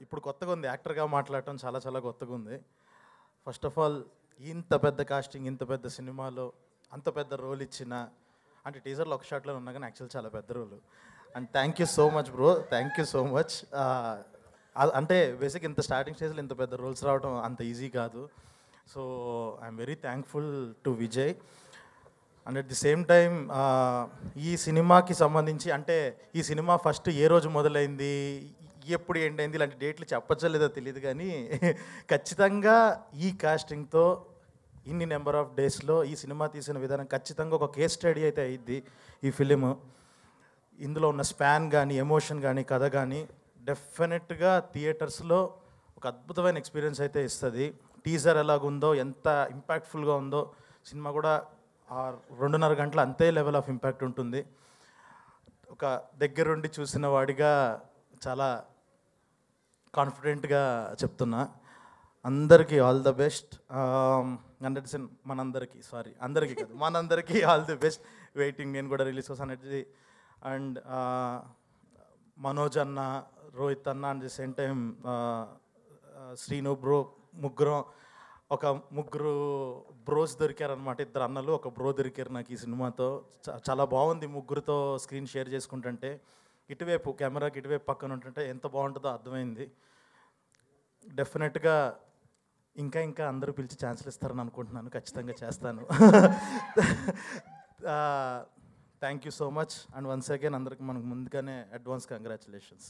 ఇప్పుడు కొత్తగా ఉంది, యాక్టర్గా మాట్లాడటం చాలా చాలా కొత్తగా ఉంది. ఫస్ట్ ఆఫ్ ఆల్ ఇంత పెద్ద కాస్టింగ్, ఇంత పెద్ద సినిమాలో అంత పెద్ద రోల్ ఇచ్చిన, అంటే టీజర్లో ఒక షాట్లో ఉన్నా కానీ యాక్చువల్ చాలా పెద్ద role. And thank you so much bro, thank you so much. అంటే బేసిక్ ఇంత స్టార్టింగ్ స్టేజ్లో ఇంత పెద్ద రోల్స్ రావడం అంత ఈజీ కాదు. So I'm very thankful to Vijay. And at the same time ఈ సినిమాకి సంబంధించి, అంటే ఈ సినిమా ఫస్ట్ ఏ రోజు మొదలైంది, ఎప్పుడు ఎండ్ అయింది, ఇలాంటి డేట్లు చెప్పచ్చో లేదో తెలియదు, కానీ ఖచ్చితంగా ఈ కాస్టింగ్తో ఇన్ని నెంబర్ ఆఫ్ డేస్లో ఈ సినిమా తీసిన విధానం ఖచ్చితంగా ఒక కేస్ స్టడీ అయితే అయ్యిద్ది ఈ ఫిలిం. ఇందులో ఉన్న స్పాన్ కానీ, ఎమోషన్ కానీ, కథ కానీ డెఫినెట్గా థియేటర్స్లో ఒక అద్భుతమైన ఎక్స్పీరియన్స్ అయితే ఇస్తుంది. టీజర్ ఎలాగుందో, ఎంత ఇంపాక్ట్ఫుల్గా ఉందో, సినిమా కూడా 2.5 గంటలు అంతే లెవెల్ ఆఫ్ ఇంపాక్ట్ ఉంటుంది. ఒక దగ్గరుండి చూసిన వాడిగా చాలా కాన్ఫిడెంట్గా చెప్తున్నా. అందరికీ ఆల్ ద బెస్ట్. 100% అందరికీ కాదు, మనందరికీ ఆల్ ది బెస్ట్. వెయిటింగ్, నేను కూడా రిలీజ్ కోసం అనేది. అండ్ మనోజ్ అన్న, రోహిత్ అన్న, and the same time Srinu bro, ముగ్గురు బ్రోస్ దొరికారనమాట. 2 అన్నలు, ఒక బ్రో దొరికారు నాకు ఈ సినిమాతో. చాలా బాగుంది ముగ్గురుతో స్క్రీన్ షేర్ చేసుకుంటుంటే. ఇటువైపు కెమెరాకి ఇటువైపు పక్కన ఉంటుంటే ఎంత బాగుంటుందో అర్థమైంది. డెఫినెట్గా ఇంకా అందరూ పిలిచి ఛాన్సులు ఇస్తారని అనుకుంటున్నాను, ఖచ్చితంగా చేస్తాను. Thank you so much. And once again అందరికి మనకు ముందుగానే అడ్వాన్స్ కంగ్రాచులేషన్స్.